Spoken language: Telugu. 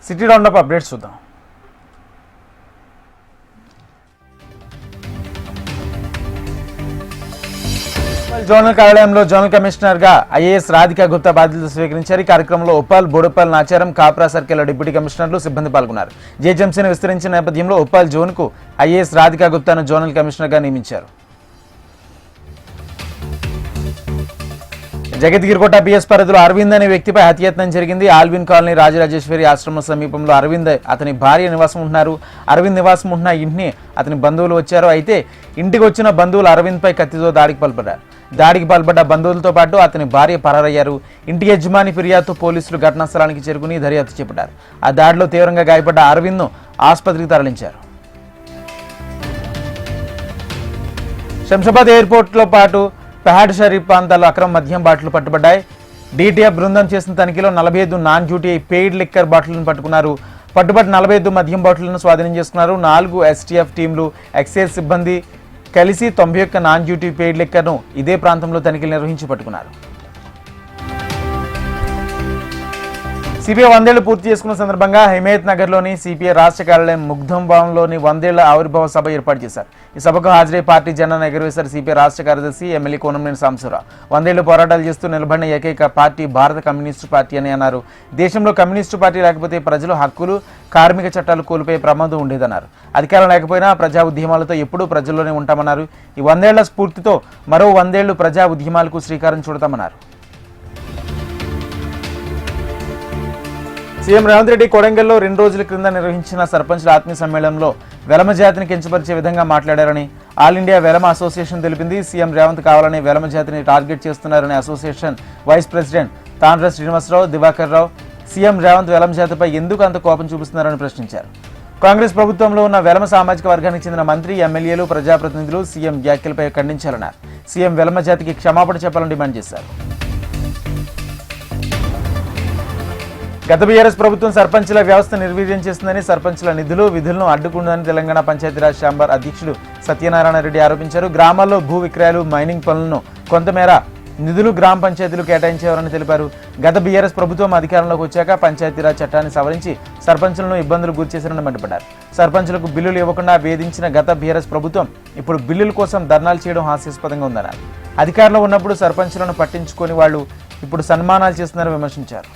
సిటీ రౌండప్ అప్డేట్స్ చూద్దాం. జోనల్ కార్యాలయంలో జోనల్ కమిషనర్ గా ఐఏఎస్ రాధికా గుప్తా బాధ్యతలు స్వీకరించారు. ఈ కార్యక్రమంలో ఉప్పల్, బోడుప్పల్, నాచారం, కాప్రా సర్కిల్ డిప్యూటీ కమిషనర్లు, సిబ్బంది పాల్గొన్నారు. జీహెచ్ఎంసీని విస్తరించిన నేపథ్యంలో ఉప్పల్ జోన్ కు ఐఏఎస్ రాధికా గుప్తాను జోనల్ కమిషనర్ గా నియమించారు. జగద్గిరికోట పిఎస్ పరిధిలో అరవింద్ అనే వ్యక్తిపై హత్యాయత్నం జరిగింది. ఆల్విన్ కాలనీ రాజరాజేశ్వరి ఆశ్రమం సమీపంలో అరవింద్ అతని భార్య నివాసం ఉంటున్నారు. అరవింద్ నివాసం ఉంటున్న ఇంటిని అతని బంధువులు వచ్చారు. అయితే ఇంటికి వచ్చిన బంధువులు అరవింద్ పై కత్తితో దాడికి పాల్పడ్డ బంధువులతో పాటు అతని భార్య పరారయ్యారు. ఇంటి యజమాని ఫిర్యాదుతో పోలీసులు ఘటనా స్థలానికి చేరుకుని దర్యాప్తు చేపట్టారు. ఆ దాడిలో తీవ్రంగా గాయపడ్డ అరవింద్ ను ఆసుపత్రికి తరలించారు. శంషాబాద్ ఎయిర్పోర్ట్ లో పాటు పహాడ్ షరీఫ్ ప్రాంతాల్లో అక్రమ మద్యం బాటిల్ పట్టుబడ్డాయి. డీటీఎఫ్ బృందం చేసిన తనిఖీలో 45 నాన్ డ్యూటీ పెయిడ్ లిక్కర్ బాటిళ్లను పట్టుకున్నారు. పట్టుబడి 45 మద్యం బాటిళ్లను స్వాధీనం చేసుకున్నారు. 4 ఎస్టీఎఫ్ టీంలు, ఎక్సైజ్ సిబ్బంది కలిసి 91 నాన్ డ్యూటీ పెయిడ్ లిక్కర్ను ఇదే ప్రాంతంలో తనిఖీలు నిర్వహించి పట్టుకున్నారు. సిపిఐ 100 ఏళ్లు పూర్తి చేసుకున్న సందర్భంగా హిమాయత్ నగర్లోని సిపిఐ రాష్ట్ర కార్యాలయం ముగ్ధం భవన్లోని 100 ఏళ్ల ఆవిర్భావ సభ ఏర్పాటు చేశారు. ఈ సభకు హాజరై పార్టీ జెండాను ఎగురవేశారు సిపిఐ రాష్ట్ర కార్యదర్శి ఎమ్మెల్యే కోనంనేని సాంబశివరావు. 100 ఏళ్లు పోరాటాలు చేస్తూ నిలబడిన ఏకైక పార్టీ భారత కమ్యూనిస్టు పార్టీ అని అన్నారు. దేశంలో కమ్యూనిస్టు పార్టీ లేకపోతే ప్రజలు హక్కులు, కార్మిక చట్టాలు కోల్పోయే ప్రమాదం ఉండేదన్నారు. అధికారం లేకపోయినా ప్రజా ఉద్యమాలతో ఎప్పుడూ ప్రజల్లోనే ఉంటామన్నారు. ఈ 100 ఏళ్ల స్ఫూర్తితో మరో 100 ఏళ్లు ప్రజా ఉద్యమాలకు శ్రీకారం చుడతామన్నారు. సీఎం రేవంత్ రెడ్డి కొడంగల్లో 2 రోజుల క్రింద నిర్వహించిన సర్పంచ్ల ఆత్మీయ సమ్మేళనంలో వెలమ జాతిని కించపరిచే విధంగా మాట్లాడారని ఆల్ ఇండియా వెలమ అసోసియేషన్ తెలిపింది. సీఎం రేవంత్ కావాలని వెలమ జాతిని టార్గెట్ చేస్తున్నారని అసోసియేషన్ వైస్ ప్రెసిడెంట్ తాండ్ర శ్రీనివాసరావు, దివాకర్ రావు సీఎం రేవంత్ వెలమ జాతిపై ఎందుకు అంత కోపం చూపిస్తున్నారని ప్రశ్నించారు. కాంగ్రెస్ ప్రభుత్వంలో ఉన్న వెలమ సామాజిక వర్గానికి చెందిన మంత్రి, ఎమ్మెల్యేలు, ప్రజాప్రతినిధులు సీఎం వ్యాఖ్యలపై ఖండించారన్నారు. సీఎం వెలమ జాతికి క్షమాపణ చెప్పాలని డిమాండ్ చేశారు. గత బీఆర్ఎస్ ప్రభుత్వం సర్పంచ్ల వ్యవస్థ నిర్వీర్యం చేస్తుందని, సర్పంచ్ల నిధులు, విధులను అడ్డుకుంటుందని తెలంగాణ పంచాయతీరాజ్ ఛాంబర్ అధ్యక్షుడు సత్యనారాయణ రెడ్డి ఆరోపించారు. గ్రామాల్లో భూ విక్రయాలు, మైనింగ్ పనులను కొంతమేర నిధులు గ్రామ పంచాయతీలు కేటాయించేవారని తెలిపారు. గత బీఆర్ఎస్ ప్రభుత్వం అధికారంలోకి వచ్చాక పంచాయతీరాజ్ చట్టాన్ని సవరించి సర్పంచ్లను ఇబ్బందులు గురిచేశారని మండిపడ్డారు. సర్పంచ్లకు బిల్లులు ఇవ్వకుండా వేధించిన గత బీఆర్ఎస్ ప్రభుత్వం ఇప్పుడు బిల్లుల కోసం ధర్నాలు చేయడం హాస్యాస్పదంగా ఉందన్నారు. అధికారంలో ఉన్నప్పుడు సర్పంచ్లను పట్టించుకొని వాళ్ళు ఇప్పుడు సన్మానాలు చేస్తున్నారని విమర్శించారు.